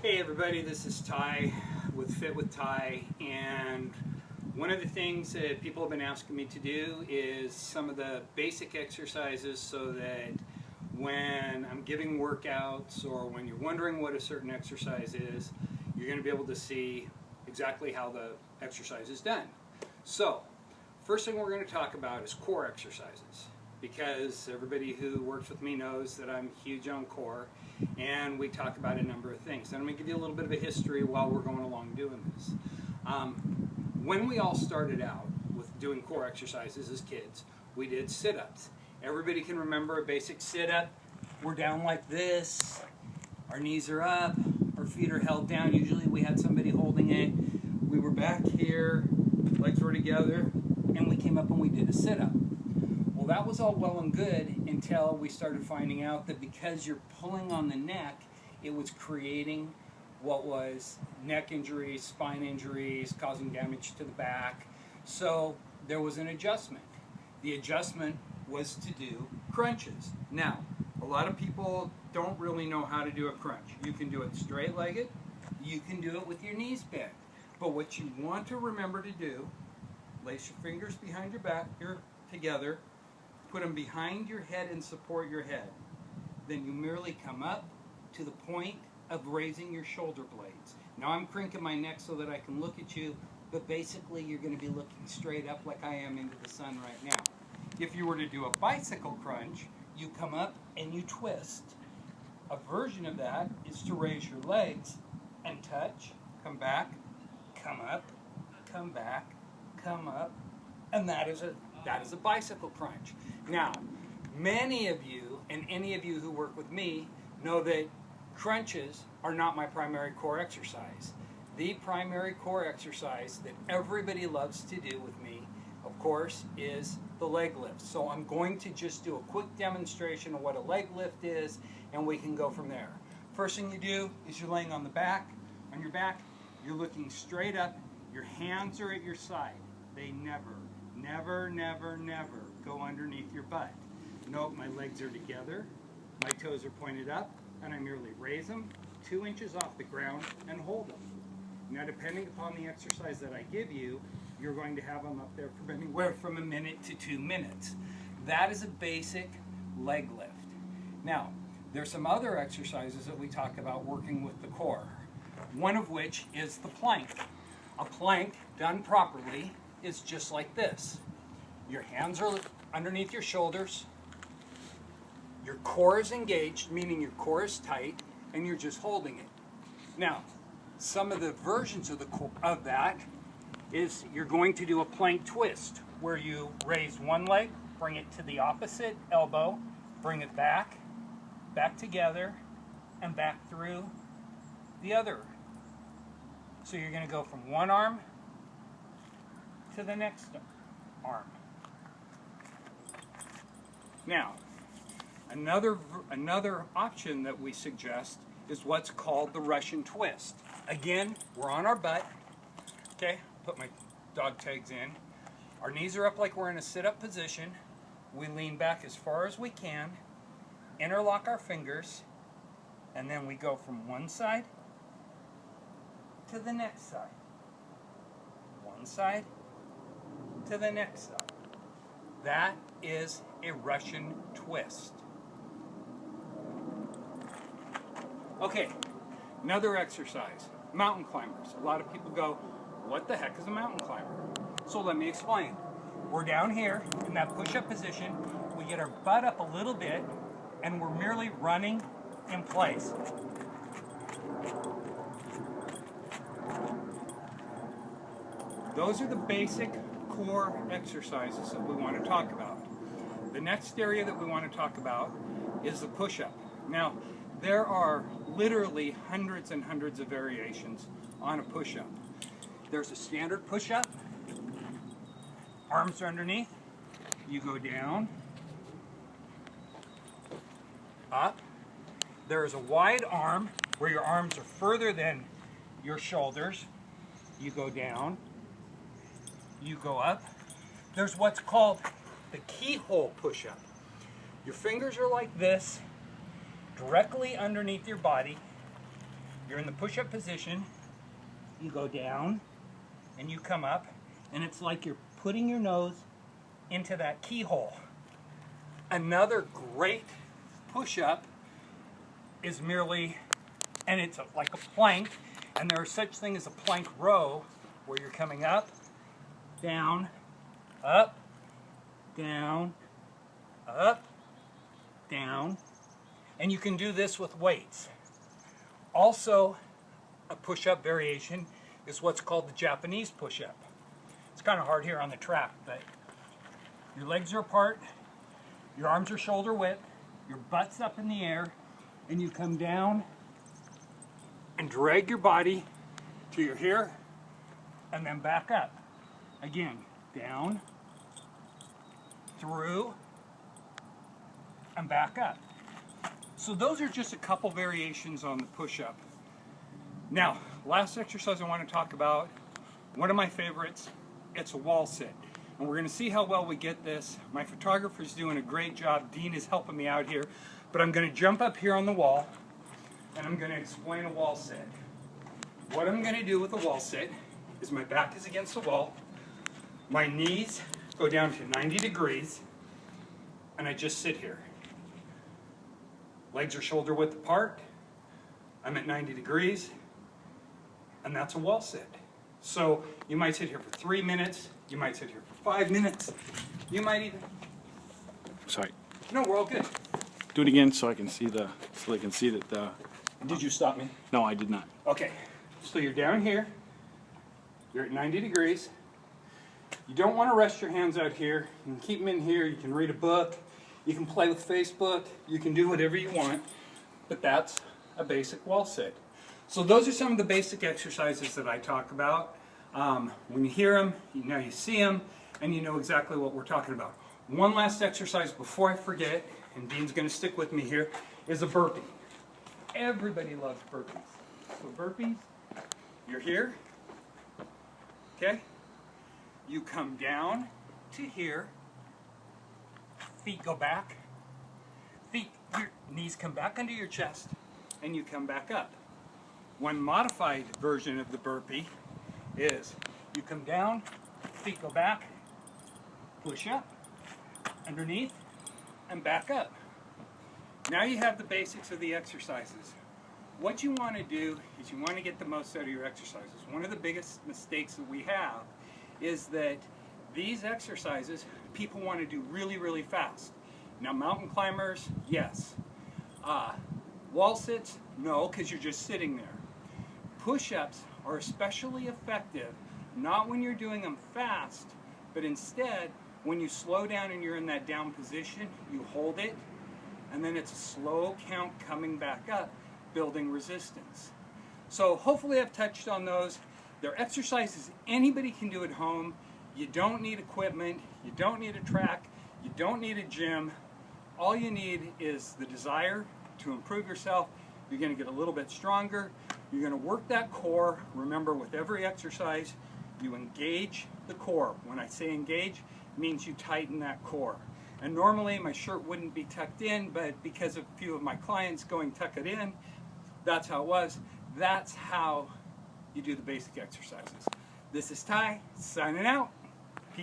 Hey everybody, this is Ty with Fitwithty, and one of the things that people have been asking me to do is some of the basic exercises so that when I'm giving workouts or when you're wondering what a certain exercise is, you're going to be able to see exactly how the exercise is done. So, first thing we're going to talk about is core exercises, because everybody who works with me knows that I'm huge on core, and we talk about a number of things. And I'm going to give you a little bit of a history while we're going along doing this. When we all started out with doing core exercises as kids, we did sit-ups. Everybody can remember a basic sit-up. We're down like this, our knees are up, our feet are held down. Usually we had somebody holding it. We were back here, legs were together, and we came up and we did a sit-up. Well, that was all well and good until we started finding out that because you're pulling on the neck, it was creating what was neck injuries, spine injuries, causing damage to the back. So there was an adjustment. The adjustment was to do crunches. Now, a lot of people don't really know how to do a crunch. You can do it straight-legged, you can do it with your knees bent. But what you want to remember to do, place your fingers behind your back, together, put them behind your head and support your head. Then you merely come up to the point of raising your shoulder blades. Now I'm cranking my neck so that I can look at you, but basically you're going to be looking straight up like I am into the sun right now. If you were to do a bicycle crunch, you come up and you twist. A version of that is to raise your legs and touch, come back, come up, come back, come up, and that is a bicycle crunch. Now, many of you, and any of you who work with me, know that crunches are not my primary core exercise. The primary core exercise that everybody loves to do with me, of course, is the leg lift. So I'm going to just do a quick demonstration of what a leg lift is, and we can go from there. First thing you do is you're laying on your back, you're looking straight up, your hands are at your side. They never go underneath your butt. Note, my legs are together, my toes are pointed up, and I merely raise them 2 inches off the ground and hold them. Now, depending upon the exercise that I give you, you're going to have them up there for anywhere from a minute to 2 minutes. That is a basic leg lift. Now, there's some other exercises that we talk about working with the core, one of which is the plank. A plank done properly is just like this. Your hands are underneath your shoulders, your core is engaged, meaning your core is tight, and you're just holding it. Now, some of the versions of that is you're going to do a plank twist, where you raise one leg, bring it to the opposite elbow, bring it back together, and back through the other. So you're going to go from one arm to the next arm. Now, another option that we suggest is what's called the Russian twist. Again, we're on our butt. Okay, put my dog tags in. Our knees are up like we're in a sit-up position. We lean back as far as we can, interlock our fingers, and then we go from one side to the next side. One side to the next side. That is a Russian twist. Okay, another exercise, mountain climbers. A lot of people go, what the heck is a mountain climber? So let me explain. We're down here in that push-up position. We get our butt up a little bit, and we're merely running in place. Those are the basic core exercises that we want to talk about. The next area that we want to talk about is the push-up. Now, there are literally hundreds and hundreds of variations on a push-up. There's a standard push-up. Arms are underneath. You go down, up. There is a wide arm where your arms are further than your shoulders. You go down, you go up. There's what's called the keyhole push-up. Your fingers are like this, directly underneath your body. you're in the push-up position, you go down, and you come up, and it's like you're putting your nose into that keyhole. Another great push-up is merely, and it's like a plank, and there is such thing as a plank row, where you're coming up, down, up, down, up, down, and you can do this with weights. Also, a push-up variation is what's called the Japanese push-up. It's kind of hard here on the track, but your legs are apart, your arms are shoulder width, your butt's up in the air, and you come down and drag your body to your here, and then back up. Again, down, through, and back up. So those are just a couple variations on the push-up. Now, last exercise I want to talk about, one of my favorites, it's a wall sit. And we're going to see how well we get this. My photographer's doing a great job. Dean is helping me out here. But I'm going to jump up here on the wall, and I'm going to explain a wall sit. What I'm going to do with a wall sit is my back is against the wall, my knees go down to 90 degrees, and I just sit here. Legs are shoulder width apart, I'm at 90 degrees, and that's a wall sit. So you might sit here for 3 minutes, you might sit here for 5 minutes, you might even... Sorry. No, we're all good. Do it again so I can see the, so they can see that the... Did you stop me? No, I did not. Okay, so you're down here, you're at 90 degrees. You don't want to rest your hands out here. You can keep them in here, you can read a book, you can play with Facebook, you can do whatever you want, but that's a basic wall sit. So those are some of the basic exercises that I talk about. When you hear them, now you see them, and you know exactly what we're talking about. One last exercise before I forget, and Dean's going to stick with me here, is a burpee. Everybody loves burpees. So burpees, you're here, okay? You come down to here, feet go back, your knees come back under your chest, and you come back up. One modified version of the burpee is you come down, feet go back, push up, underneath, and back up. Now you have the basics of the exercises. What you want to do is you want to get the most out of your exercises. One of the biggest mistakes that we have is that these exercises people want to do really, really fast. Now mountain climbers, yes. Wall sits, no, because you're just sitting there. Push-ups are especially effective, not when you're doing them fast, but instead when you slow down and you're in that down position, you hold it, and then it's a slow count coming back up, building resistance. So hopefully I've touched on those. They're exercises anybody can do at home. You don't need equipment, you don't need a track, you don't need a gym. All you need is the desire to improve yourself. You're going to get a little bit stronger. You're going to work that core. Remember, with every exercise, you engage the core. When I say engage, it means you tighten that core. And normally my shirt wouldn't be tucked in, but because of a few of my clients going tuck it in, that's how it was. That's how you do the basic exercises. This is Ty, signing out.